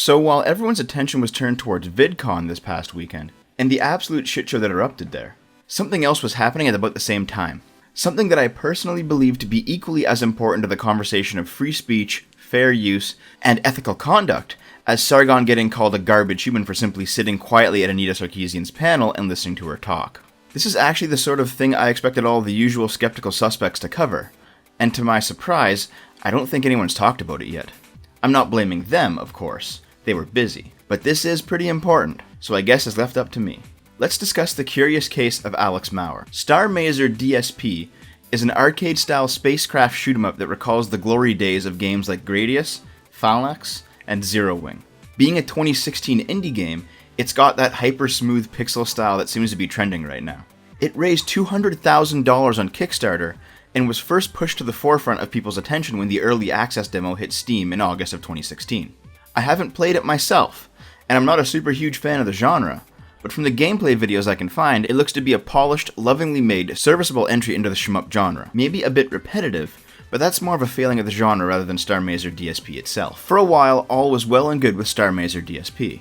So while everyone's attention was turned towards VidCon this past weekend, and the absolute shitshow that erupted there, something else was happening at about the same time. Something that I personally believe to be equally as important to the conversation of free speech, fair use, and ethical conduct as Sargon getting called a garbage human for simply sitting quietly at Anita Sarkeesian's panel and listening to her talk. This is actually the sort of thing I expected all the usual skeptical suspects to cover, and to my surprise, I don't think anyone's talked about it yet. I'm not blaming them, of course. They were busy. But this is pretty important, so I guess it's left up to me. Let's discuss the curious case of Alex Maurer. Starr DSP is an arcade-style spacecraft shoot-'em-up that recalls the glory days of games like Gradius, Phalanx, and Zero Wing. Being a 2016 indie game, it's got that hyper-smooth pixel style that seems to be trending right now. It raised $200,000 on Kickstarter, and was first pushed to the forefront of people's attention when the early access demo hit Steam in August of 2016. I haven't played it myself, and I'm not a super huge fan of the genre, but from the gameplay videos I can find, it looks to be a polished, lovingly made, serviceable entry into the shmup genre. Maybe a bit repetitive, but that's more of a failing of the genre rather than Starr DSP itself. For a while, all was well and good with Starr DSP.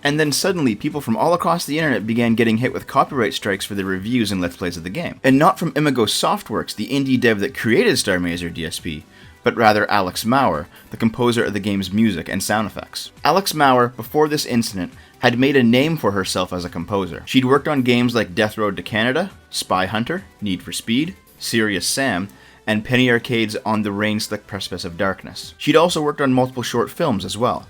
And then suddenly, people from all across the internet began getting hit with copyright strikes for their reviews and let's plays of the game. And not from Imago Softworks, the indie dev that created Starr DSP, but rather Alex Maurer, the composer of the game's music and sound effects. Alex Maurer, before this incident, had made a name for herself as a composer. She'd worked on games like Death Road to Canada, Spy Hunter, Need for Speed, Serious Sam, and Penny Arcade's On the Rain-Slick Precipice of Darkness. She'd also worked on multiple short films as well.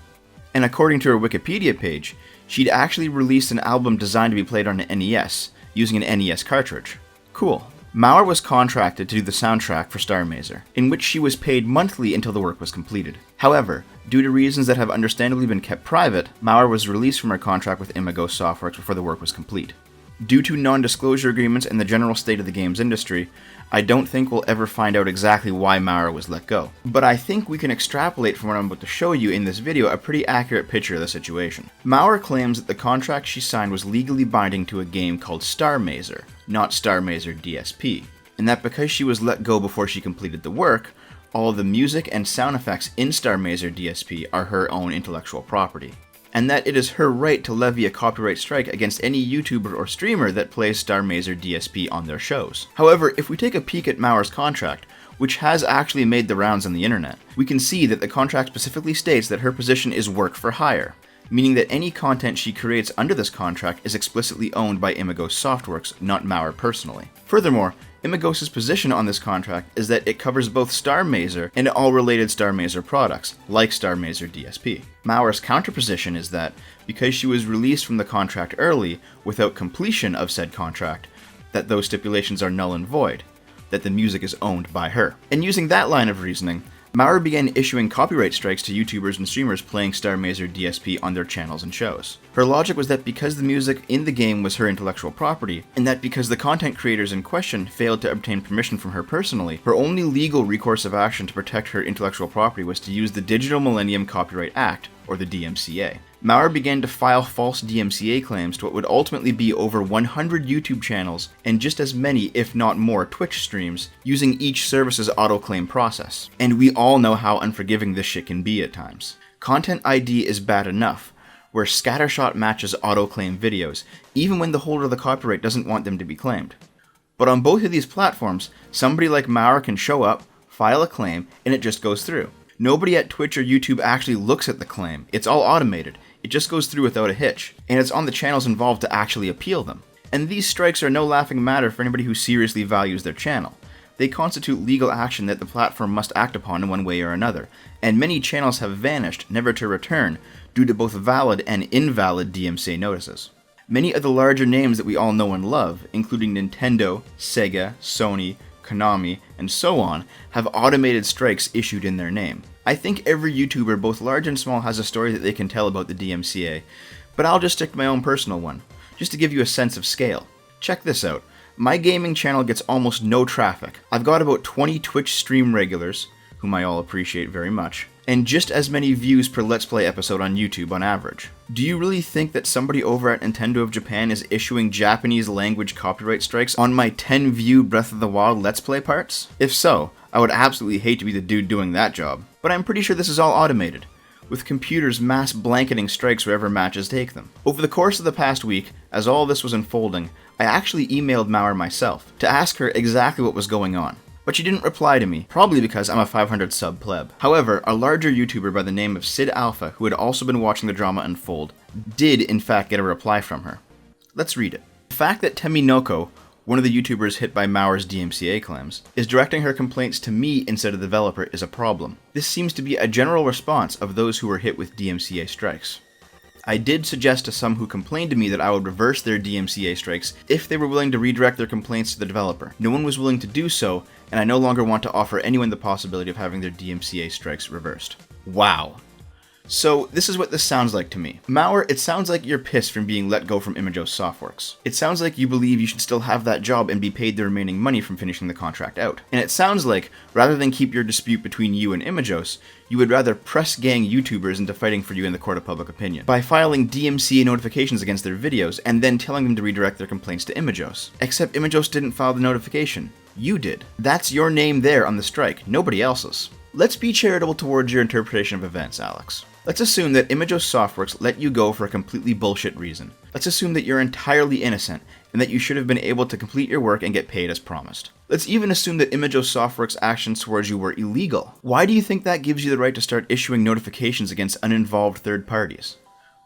And according to her Wikipedia page, she'd actually released an album designed to be played on an NES, using an NES cartridge. Cool. Maurer was contracted to do the soundtrack for Starr, in which she was paid monthly until the work was completed. However, due to reasons that have understandably been kept private, Maurer was released from her contract with Imago Softworks before the work was complete. Due to non-disclosure agreements and the general state of the games industry, I don't think we'll ever find out exactly why Maurer was let go. But I think we can extrapolate from what I'm about to show you in this video a pretty accurate picture of the situation. Maurer claims that the contract she signed was legally binding to a game called Starr, not Starr DSP, and that because she was let go before she completed the work, all of the music and sound effects in Starr DSP are her own intellectual property, and that it is her right to levy a copyright strike against any YouTuber or streamer that plays Starr DSP on their shows. However, if we take a peek at Maurer's contract, which has actually made the rounds on the internet, we can see that the contract specifically states that her position is work for hire, meaning that any content she creates under this contract is explicitly owned by Imago Softworks, not Maurer personally. Furthermore, Imagos' position on this contract is that it covers both Starr and all related Starr products, like Starr DSP. Maurer's counterposition is that, because she was released from the contract early, without completion of said contract, that those stipulations are null and void, that the music is owned by her. And using that line of reasoning, Maurer began issuing copyright strikes to YouTubers and streamers playing Starr DSP on their channels and shows. Her logic was that because the music in the game was her intellectual property, and that because the content creators in question failed to obtain permission from her personally, her only legal recourse of action to protect her intellectual property was to use the Digital Millennium Copyright Act, or the DMCA. Maurer began to file false DMCA claims to what would ultimately be over 100 YouTube channels and just as many, if not more, Twitch streams, using each service's auto-claim process. And we all know how unforgiving this shit can be at times. Content ID is bad enough, where scattershot matches auto-claim videos, even when the holder of the copyright doesn't want them to be claimed. But on both of these platforms, somebody like Maurer can show up, file a claim, and it just goes through. Nobody at Twitch or YouTube actually looks at the claim. It's all automated. It just goes through without a hitch, and it's on the channels involved to actually appeal them. And these strikes are no laughing matter for anybody who seriously values their channel. They constitute legal action that the platform must act upon in one way or another, and many channels have vanished, never to return, due to both valid and invalid DMCA notices. Many of the larger names that we all know and love, including Nintendo, Sega, Sony, Konami, and so on, have automated strikes issued in their name. I think every YouTuber, both large and small, has a story that they can tell about the DMCA, but I'll just stick to my own personal one, just to give you a sense of scale. Check this out. My gaming channel gets almost no traffic. I've got about 20 Twitch stream regulars, whom I all appreciate very much, and just as many views per Let's Play episode on YouTube on average. Do you really think that somebody over at Nintendo of Japan is issuing Japanese language copyright strikes on my 10-view Breath of the Wild Let's Play parts? If so, I would absolutely hate to be the dude doing that job. But I'm pretty sure this is all automated. with computers mass blanketing strikes wherever matches take them. Over the course of the past week, as all this was unfolding, I actually emailed Mauer myself to ask her exactly what was going on. But she didn't reply to me, probably because I'm a 500 sub pleb. However, a larger YouTuber by the name of SidAlpha, who had also been watching the drama unfold, did in fact get a reply from her. Let's read it. The fact that Teminoko, one of the YouTubers hit by Mauer's DMCA claims, is directing her complaints to me instead of the developer is a problem. This seems to be a general response of those who were hit with DMCA strikes. I did suggest to some who complained to me that I would reverse their DMCA strikes if they were willing to redirect their complaints to the developer. No one was willing to do so, and I no longer want to offer anyone the possibility of having their DMCA strikes reversed. Wow. So, this is what this sounds like to me. Mauer, it sounds like you're pissed from being let go from Imagos Softworks. It sounds like you believe you should still have that job and be paid the remaining money from finishing the contract out. And it sounds like, rather than keep your dispute between you and Imagos, you would rather press gang YouTubers into fighting for you in the court of public opinion, by filing DMCA notifications against their videos and then telling them to redirect their complaints to Imagos. Except Imagos didn't file the notification. You did. That's your name there on the strike, nobody else's. Let's be charitable towards your interpretation of events, Alex. Let's assume that Imagos Softworks let you go for a completely bullshit reason. Let's assume that you're entirely innocent, and that you should have been able to complete your work and get paid as promised. Let's even assume that Imagos Softworks' actions towards you were illegal. Why do you think that gives you the right to start issuing notifications against uninvolved third parties?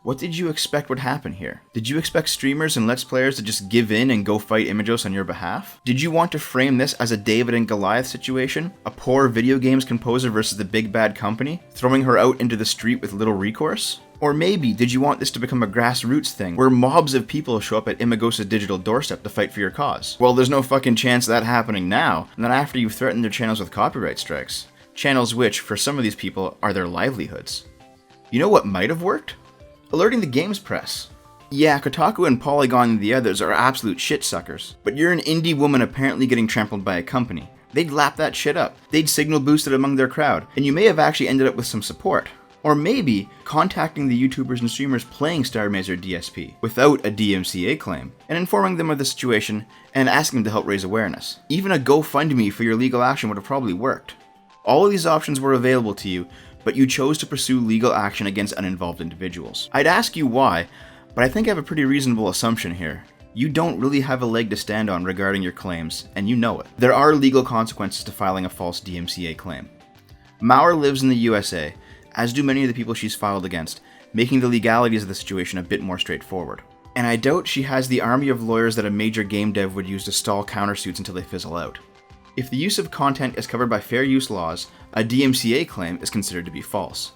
What did you expect would happen here? Did you expect streamers and Let's Players to just give in and go fight Imagos on your behalf? Did you want to frame this as a David and Goliath situation? A poor video games composer versus the big bad company? Throwing her out into the street with little recourse? Or maybe, did you want this to become a grassroots thing, where mobs of people show up at Imagos' digital doorstep to fight for your cause? Well, there's no fucking chance of that happening now, not after you've threatened their channels with copyright strikes. Channels which, for some of these people, are their livelihoods. You know what might have worked? Alerting the games press. Yeah, Kotaku and Polygon and the others are absolute shit suckers, but you're an indie woman apparently getting trampled by a company. They'd lap that shit up. They'd signal boost it among their crowd, and you may have actually ended up with some support. Or maybe contacting the YouTubers and streamers playing Starr DSP without a DMCA claim, and informing them of the situation and asking them to help raise awareness. Even a GoFundMe for your legal action would have probably worked. All of these options were available to you, but you chose to pursue legal action against uninvolved individuals. I'd ask you why, but I think I have a pretty reasonable assumption here. You don't really have a leg to stand on regarding your claims, and you know it. There are legal consequences to filing a false DMCA claim. Mauer lives in the USA, as do many of the people she's filed against, making the legalities of the situation a bit more straightforward. And I doubt she has the army of lawyers that a major game dev would use to stall countersuits until they fizzle out. If the use of content is covered by fair use laws, a DMCA claim is considered to be false.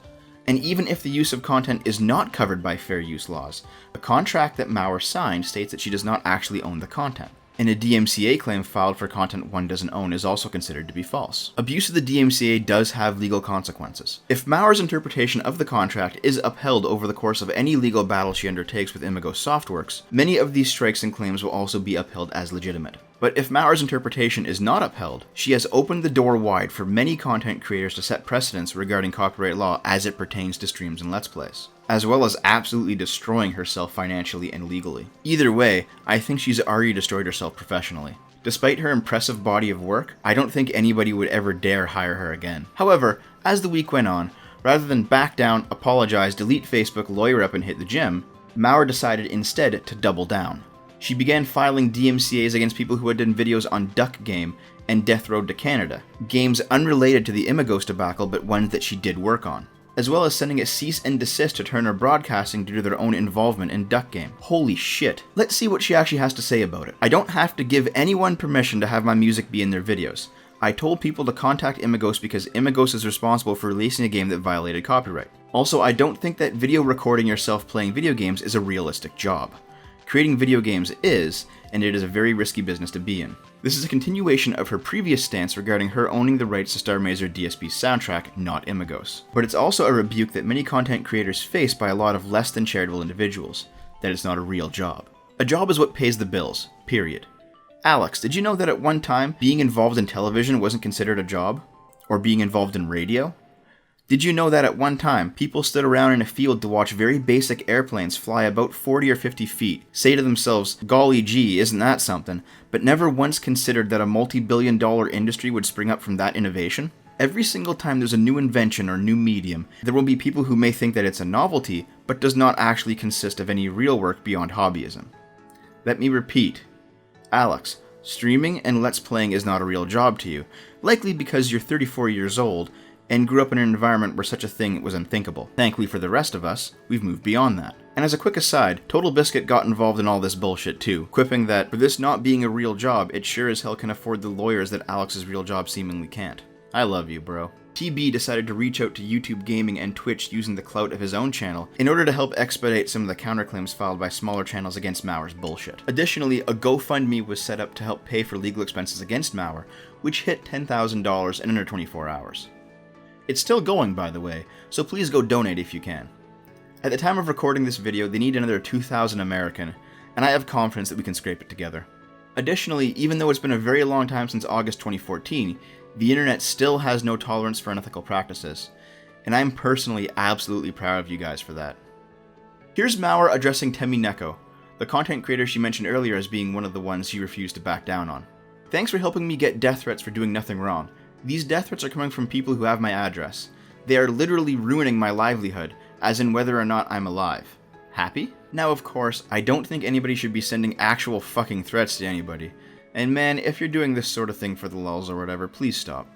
And even if the use of content is not covered by fair use laws, a contract that Mauer signed states that she does not actually own the content. And a DMCA claim filed for content one doesn't own is also considered to be false. Abuse of the DMCA does have legal consequences. If Mauer's interpretation of the contract is upheld over the course of any legal battle she undertakes with Imagos Softworks, many of these strikes and claims will also be upheld as legitimate. But if Mauer's interpretation is not upheld, she has opened the door wide for many content creators to set precedents regarding copyright law as it pertains to streams and Let's Plays, as well as absolutely destroying herself financially and legally. Either way, I think she's already destroyed herself professionally. Despite her impressive body of work, I don't think anybody would ever dare hire her again. However, as the week went on, rather than back down, apologize, delete Facebook, lawyer up, and hit the gym, Mauer decided instead to double down. She began filing DMCAs against people who had done videos on Duck Game and Death Road to Canada, games unrelated to the Imagos debacle but ones that she did work on, as well as sending a cease and desist to Turner Broadcasting due to their own involvement in Duck Game. Holy shit. Let's see what she actually has to say about it. I don't have to give anyone permission to have my music be in their videos. I told people to contact Imagos because Imagos is responsible for releasing a game that violated copyright. Also, I don't think that video recording yourself playing video games is a realistic job. Creating video games is, and it is a very risky business to be in. This is a continuation of her previous stance regarding her owning the rights to Starr DSP's soundtrack, not Imagos. But it's also a rebuke that many content creators face by a lot of less than charitable individuals, that it's not a real job. A job is what pays the bills, period. Alex, did you know that at one time, being involved in television wasn't considered a job? Or being involved in radio? Did you know that at one time, people stood around in a field to watch very basic airplanes fly about 40 or 50 feet, say to themselves, golly gee, isn't that something, but never once considered that a multi-billion-dollar industry would spring up from that innovation? Every single time there's a new invention or new medium, there will be people who may think that it's a novelty, but does not actually consist of any real work beyond hobbyism. Let me repeat. Alex, streaming and Let's Playing is not a real job to you, likely because you're 34 years old and grew up in an environment where such a thing was unthinkable. Thankfully for the rest of us, we've moved beyond that. And as a quick aside, TotalBiscuit got involved in all this bullshit too, quipping that for this not being a real job, it sure as hell can afford the lawyers that Alex's real job seemingly can't. I love you, bro. TB decided to reach out to YouTube Gaming and Twitch using the clout of his own channel in order to help expedite some of the counterclaims filed by smaller channels against Mauer's bullshit. Additionally, a GoFundMe was set up to help pay for legal expenses against Mauer, which hit $10,000 in under 24 hours. It's still going, by the way, so please go donate if you can. At the time of recording this video, they need another 2,000 American, and I have confidence that we can scrape it together. Additionally, even though it's been a very long time since August 2014, the internet still has no tolerance for unethical practices, and I'm personally absolutely proud of you guys for that. Here's Mauer addressing Temi Neko, the content creator she mentioned earlier as being one of the ones she refused to back down on. Thanks for helping me get death threats for doing nothing wrong. These death threats are coming from people who have my address. They are literally ruining my livelihood, as in whether or not I'm alive. Happy? Now, of course, I don't think anybody should be sending actual fucking threats to anybody. And man, if you're doing this sort of thing for the lulz or whatever, please stop.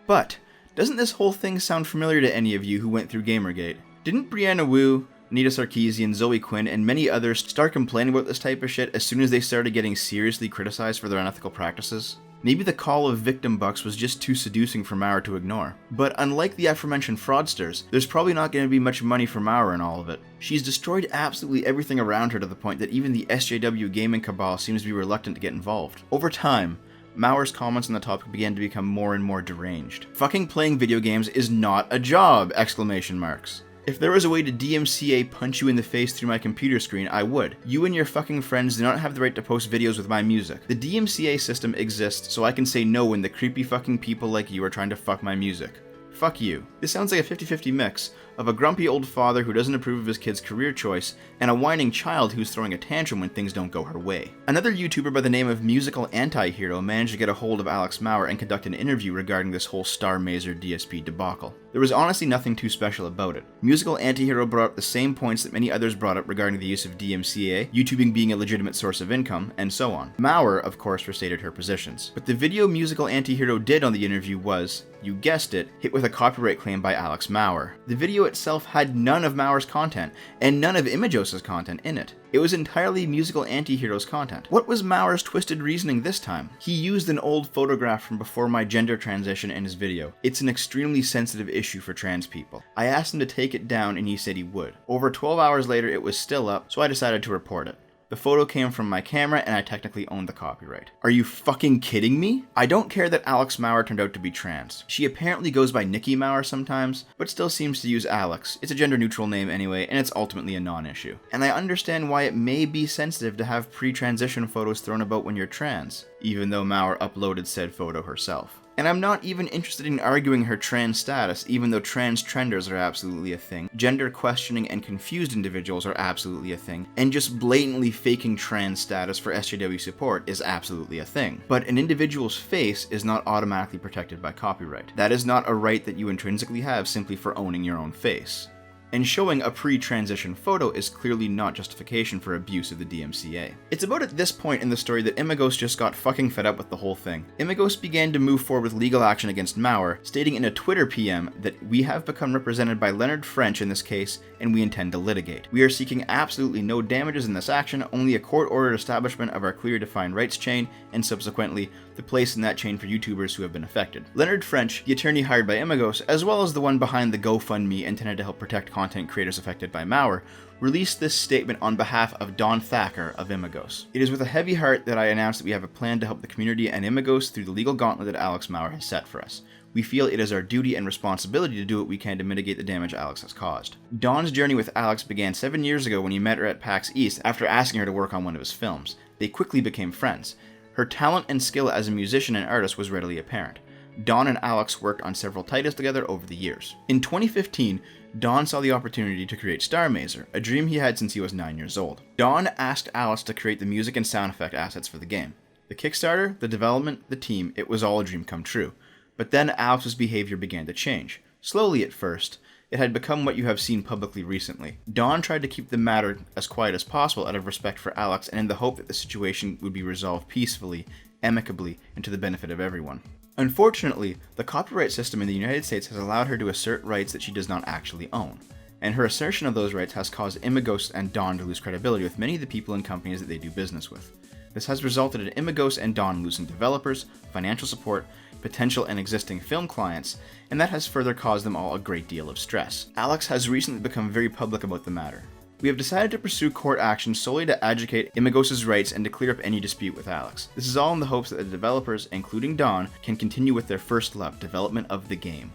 But, doesn't this whole thing sound familiar to any of you who went through Gamergate? Didn't Brianna Wu, Nita Sarkeesian, Zoe Quinn, and many others start complaining about this type of shit as soon as they started getting seriously criticized for their unethical practices? Maybe the call of victim bucks was just too seducing for Mauer to ignore. But unlike the aforementioned fraudsters, there's probably not going to be much money for Mauer in all of it. She's destroyed absolutely everything around her to the point that even the SJW gaming cabal seems to be reluctant to get involved. Over time, Mauer's comments on the topic began to become more and more deranged. Fucking playing video games is not a job! Exclamation marks. If there was a way to DMCA punch you in the face through my computer screen, I would. You and your fucking friends do not have the right to post videos with my music. The DMCA system exists so I can say no when the creepy fucking people like you are trying to fuck my music. Fuck you. This sounds like a 50-50 mix of a grumpy old father who doesn't approve of his kid's career choice and a whining child who's throwing a tantrum when things don't go her way. Another YouTuber by the name of Musical Anti-Hero managed to get a hold of Alex Mauer and conduct an interview regarding this whole Starr Mazer DSP debacle. There was honestly nothing too special about it. Musical Anti-Hero brought up the same points that many others brought up regarding the use of DMCA, YouTubing being a legitimate source of income, and so on. Mauer, of course, restated her positions. But the video Musical Anti-Hero did on the interview was, you guessed it, hit with a copyright claim by Alex Mauer. The video itself had none of Mauer's content, and none of Imagos' content in it. It was entirely Musical Anti-Hero's content. What was Mauer's twisted reasoning this time? He used an old photograph from before my gender transition in his video. It's an extremely sensitive issue for trans people. I asked him to take it down and he said he would. Over 12 hours later it was still up, so I decided to report it. The photo came from my camera and I technically owned the copyright. Are you fucking kidding me? I don't care that Alex Mauer turned out to be trans. She apparently goes by Nikki Mauer sometimes, but still seems to use Alex. It's a gender neutral name anyway, and it's ultimately a non-issue. And I understand why it may be sensitive to have pre-transition photos thrown about when you're trans, even though Mauer uploaded said photo herself. And I'm not even interested in arguing her trans status, even though trans trenders are absolutely a thing, gender questioning and confused individuals are absolutely a thing, and just blatantly faking trans status for SJW support is absolutely a thing. But an individual's face is not automatically protected by copyright. That is not a right that you intrinsically have simply for owning your own face. And showing a pre-transition photo is clearly not justification for abuse of the DMCA. It's about at this point in the story that Imagos just got fucking fed up with the whole thing. Imagos began to move forward with legal action against Mauer, stating in a Twitter PM that we have become represented by Leonard French in this case, and we intend to litigate. We are seeking absolutely no damages in this action, only a court-ordered establishment of our clearly defined rights chain, and subsequently, the place in that chain for YouTubers who have been affected. Leonard French, the attorney hired by Imagos, as well as the one behind the GoFundMe intended to help protect content creators affected by Mauer, released this statement on behalf of Don Thacker of Imagos. It is with a heavy heart that I announce that we have a plan to help the community and Imagos through the legal gauntlet that Alex Mauer has set for us. We feel it is our duty and responsibility to do what we can to mitigate the damage Alex has caused. Don's journey with Alex began 7 years ago when he met her at PAX East after asking her to work on one of his films. They quickly became friends. Her talent and skill as a musician and artist was readily apparent. Don and Alex worked on several titles together over the years. In 2015, Don saw the opportunity to create Starr Mazer, a dream he had since he was 9 years old. Don asked Alex to create the music and sound effect assets for the game. The Kickstarter, the development, the team, it was all a dream come true. But then Alex's behavior began to change. Slowly at first, it had become what you have seen publicly recently. Dawn tried to keep the matter as quiet as possible out of respect for Alex and in the hope that the situation would be resolved peacefully, amicably, and to the benefit of everyone. Unfortunately, the copyright system in the United States has allowed her to assert rights that she does not actually own, and her assertion of those rights has caused Imagos and Dawn to lose credibility with many of the people and companies that they do business with. This has resulted in Imagos and Dawn losing developers, financial support, potential and existing film clients, and that has further caused them all a great deal of stress. Alex has recently become very public about the matter. We have decided to pursue court action solely to adjudicate Imagos' rights and to clear up any dispute with Alex. This is all in the hopes that the developers, including Dawn, can continue with their first love, development of the game.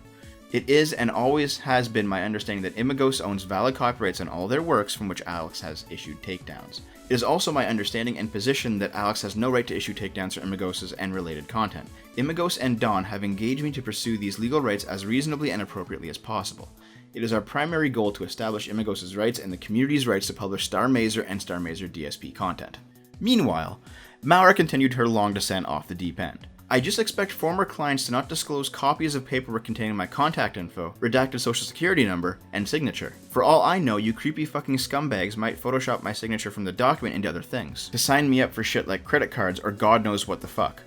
It is and always has been my understanding that Imagos owns valid copyrights on all their works from which Alex has issued takedowns. It is also my understanding and position that Alex has no right to issue takedowns for Imagos' and related content. Imagos and Dawn have engaged me to pursue these legal rights as reasonably and appropriately as possible. It is our primary goal to establish Imagos' rights and the community's rights to publish Starr Mazer and Starr Mazer DSP content. Meanwhile, Maurer continued her long descent off the deep end. I just expect former clients to not disclose copies of paperwork containing my contact info, redacted social security number, and signature. For all I know, you creepy fucking scumbags might Photoshop my signature from the document into other things, to sign me up for shit like credit cards or God knows what the fuck.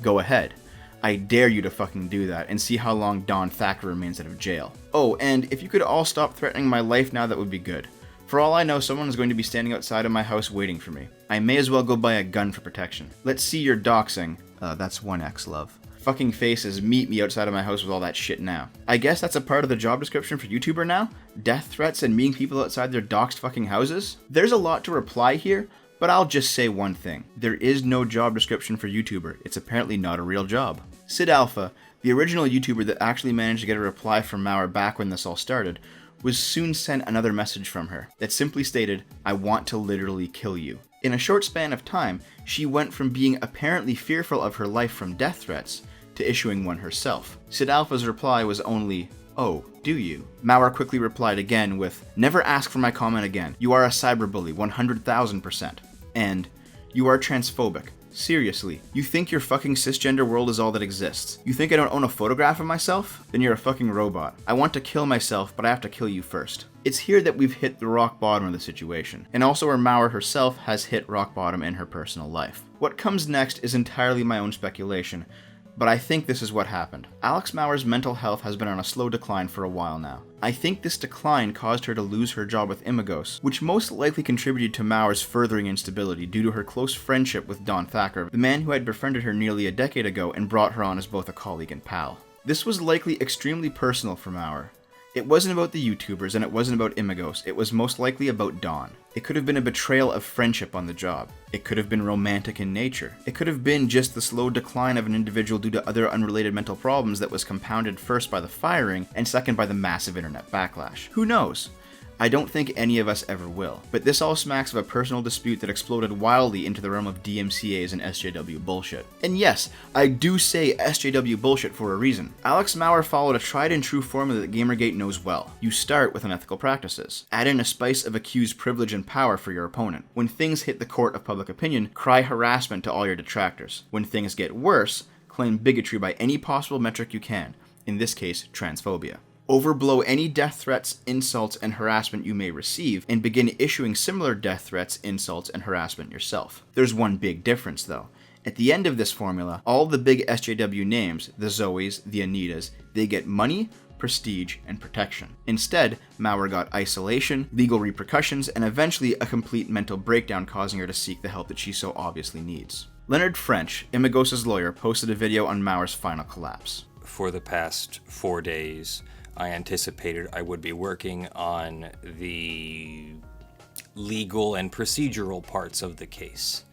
Go ahead. I dare you to fucking do that and see how long Dawn Thacker remains out of jail. Oh, and if you could all stop threatening my life now, that would be good. For all I know, someone is going to be standing outside of my house waiting for me. I may as well go buy a gun for protection. Let's see your doxing. That's 1x, love. Fucking faces, meet me outside of my house with all that shit now. I guess that's a part of the job description for YouTuber now? Death threats and meeting people outside their doxed fucking houses? There's a lot to reply here, but I'll just say one thing. There is no job description for YouTuber. It's apparently not a real job. SidAlpha, the original YouTuber that actually managed to get a reply from Maurer back when this all started, was soon sent another message from her that simply stated, "I want to literally kill you." In a short span of time, she went from being apparently fearful of her life from death threats to issuing one herself. SidAlpha's reply was only, "Oh, do you?" Maurer quickly replied again with, "Never ask for my comment again. You are a cyberbully, 100,000%. And, you are transphobic. Seriously, you think your fucking cisgender world is all that exists? You think I don't own a photograph of myself? Then you're a fucking robot. I want to kill myself, but I have to kill you first." It's here that we've hit the rock bottom of the situation, and also where Maurer herself has hit rock bottom in her personal life. What comes next is entirely my own speculation, but I think this is what happened. Alex Maurer's mental health has been on a slow decline for a while now. I think this decline caused her to lose her job with Imagos, which most likely contributed to Maurer's furthering instability due to her close friendship with Dawn Thacker, the man who had befriended her nearly a decade ago and brought her on as both a colleague and pal. This was likely extremely personal for Maurer. It wasn't about the YouTubers and it wasn't about Imagos, it was most likely about Dawn. It could have been a betrayal of friendship on the job. It could have been romantic in nature. It could have been just the slow decline of an individual due to other unrelated mental problems that was compounded first by the firing and second by the massive internet backlash. Who knows? I don't think any of us ever will. But this all smacks of a personal dispute that exploded wildly into the realm of DMCAs and SJW bullshit. And yes, I do say SJW bullshit for a reason. Alex Maurer followed a tried and true formula that Gamergate knows well. You start with unethical practices. Add in a spice of accused privilege and power for your opponent. When things hit the court of public opinion, cry harassment to all your detractors. When things get worse, claim bigotry by any possible metric you can. In this case, transphobia. Overblow any death threats, insults, and harassment you may receive, and begin issuing similar death threats, insults, and harassment yourself. There's one big difference though. At the end of this formula, all the big SJW names, the Zoes, the Anitas, they get money, prestige, and protection. Instead, Maurer got isolation, legal repercussions, and eventually a complete mental breakdown causing her to seek the help that she so obviously needs. Leonard French, Imagos' lawyer, posted a video on Maurer's final collapse. For the past 4 days, I anticipated I would be working on the legal and procedural parts of the case.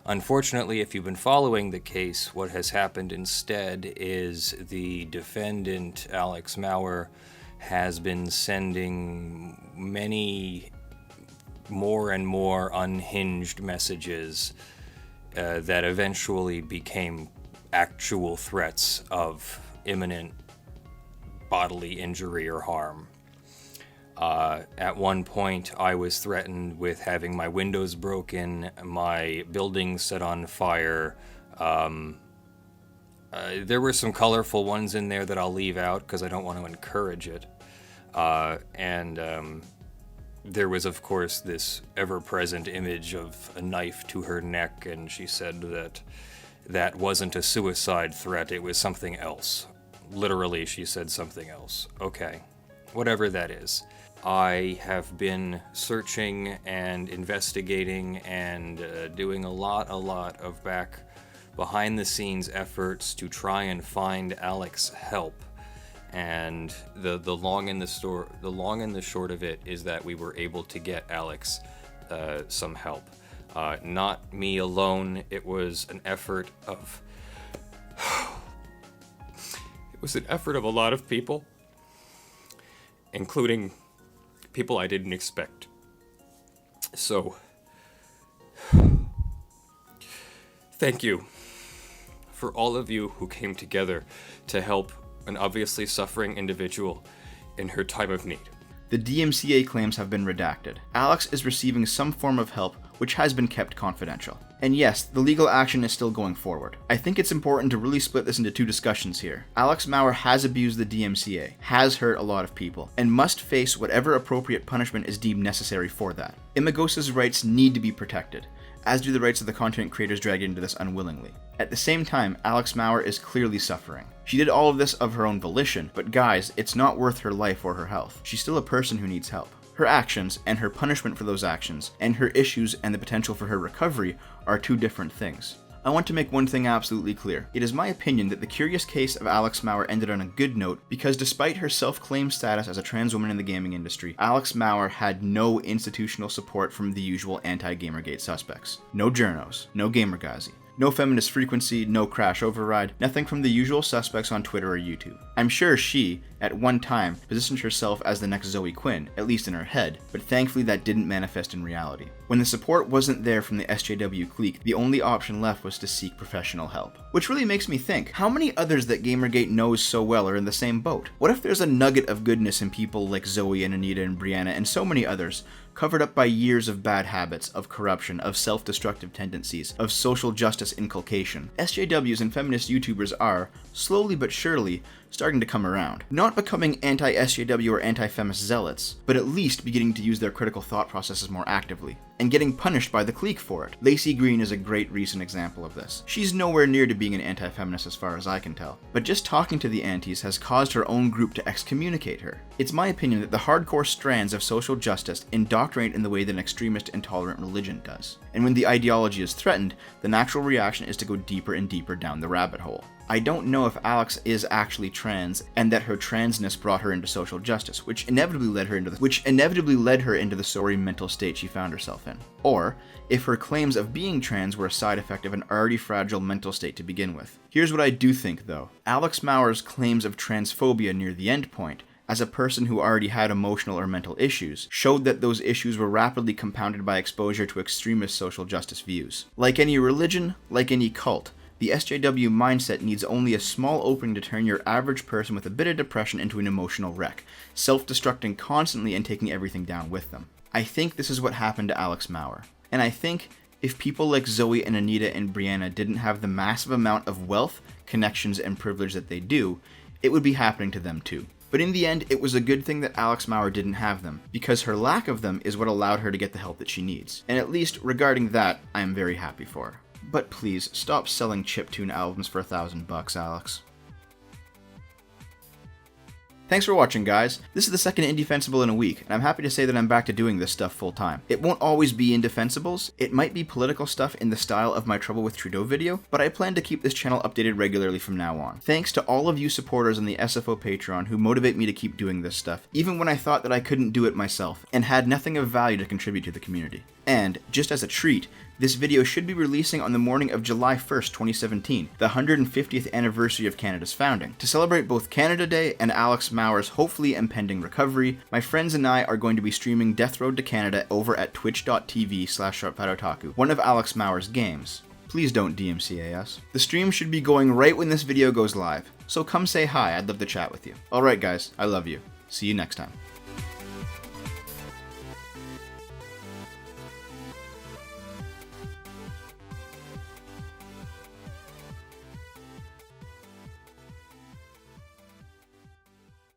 Unfortunately, if you've been following the case, what has happened instead is the defendant, Alex Maurer, has been sending many more and more unhinged messages that eventually became actual threats of imminent bodily injury or harm. At one point, I was threatened with having my windows broken, my building set on fire, There were some colorful ones in there that I'll leave out because I don't want to encourage it. There was, of course, this ever-present image of a knife to her neck, and she said that that wasn't a suicide threat, it was something else. Literally, she said something else. Okay, whatever that is. I have been searching and investigating and doing a lot of behind-the-scenes efforts to try and find Alex help. And the long and the short of it is that we were able to get Alex some help. Not me alone. It was an effort of a lot of people, including people I didn't expect. So, thank you for all of you who came together to help an obviously suffering individual in her time of need. The DMCA claims have been redacted. Alex is receiving some form of help which has been kept confidential. And yes, the legal action is still going forward. I think it's important to really split this into two discussions here. Alex Maurer has abused the DMCA, has hurt a lot of people, and must face whatever appropriate punishment is deemed necessary for that. Imagosa's rights need to be protected, as do the rights of the content creators dragged into this unwillingly. At the same time, Alex Maurer is clearly suffering. She did all of this of her own volition, but guys, it's not worth her life or her health. She's still a person who needs help. Her actions, and her punishment for those actions, and her issues and the potential for her recovery are two different things. I want to make one thing absolutely clear. It is my opinion that the curious case of Alex Maurer ended on a good note because despite her self-claimed status as a trans woman in the gaming industry, Alex Maurer had no institutional support from the usual anti-Gamergate suspects. No journos, no Gamergazi, no feminist frequency, no crash override, nothing from the usual suspects on Twitter or YouTube. I'm sure she, at one time, positioned herself as the next Zoe Quinn, at least in her head, but thankfully that didn't manifest in reality. When the support wasn't there from the SJW clique, the only option left was to seek professional help. Which really makes me think, how many others that Gamergate knows so well are in the same boat? What if there's a nugget of goodness in people like Zoe and Anita and Brianna and so many others, covered up by years of bad habits, of corruption, of self-destructive tendencies, of social justice inculcation? SJWs and feminist YouTubers are, slowly but surely, starting to come around. Not becoming anti-SJW or anti-feminist zealots, but at least beginning to use their critical thought processes more actively, and getting punished by the clique for it. Lacey Green is a great recent example of this. She's nowhere near to being an anti-feminist as far as I can tell, but just talking to the antis has caused her own group to excommunicate her. It's my opinion that the hardcore strands of social justice indoctrinate in the way that an extremist, intolerant religion does. And when the ideology is threatened, the natural reaction is to go deeper and deeper down the rabbit hole. I don't know if Alex is actually trans and that her transness brought her into social justice, which inevitably led her into the sorry mental state she found herself in. Or if her claims of being trans were a side effect of an already fragile mental state to begin with. Here's what I do think though. Alex Maurer's claims of transphobia near the end point, as a person who already had emotional or mental issues, showed that those issues were rapidly compounded by exposure to extremist social justice views. Like any religion, like any cult, the SJW mindset needs only a small opening to turn your average person with a bit of depression into an emotional wreck, self-destructing constantly and taking everything down with them. I think this is what happened to Alex Maurer. And I think if people like Zoe and Anita and Brianna didn't have the massive amount of wealth, connections, and privilege that they do, it would be happening to them too. But in the end, it was a good thing that Alex Maurer didn't have them, because her lack of them is what allowed her to get the help that she needs. And at least, regarding that, I am very happy for her. But please, stop selling chiptune albums for $1,000, Alex. Thanks for watching, guys. This is the second Indie-Fensible in a week, and I'm happy to say that I'm back to doing this stuff full time. It won't always be Indie-Fensibles. It might be political stuff in the style of my Trouble with Trudeau video, but I plan to keep this channel updated regularly from now on. Thanks to all of you supporters on the SFO Patreon who motivate me to keep doing this stuff, even when I thought that I couldn't do it myself, and had nothing of value to contribute to the community. And, just as a treat, this video should be releasing on the morning of July 1st, 2017, the 150th anniversary of Canada's founding. To celebrate both Canada Day and Alex Maurer's hopefully impending recovery, my friends and I are going to be streaming Death Road to Canada over at twitch.tv/SharpFatOtaku, one of Alex Maurer's games. Please don't DMCA us. The stream should be going right when this video goes live, so come say hi, I'd love to chat with you. Alright guys, I love you. See you next time.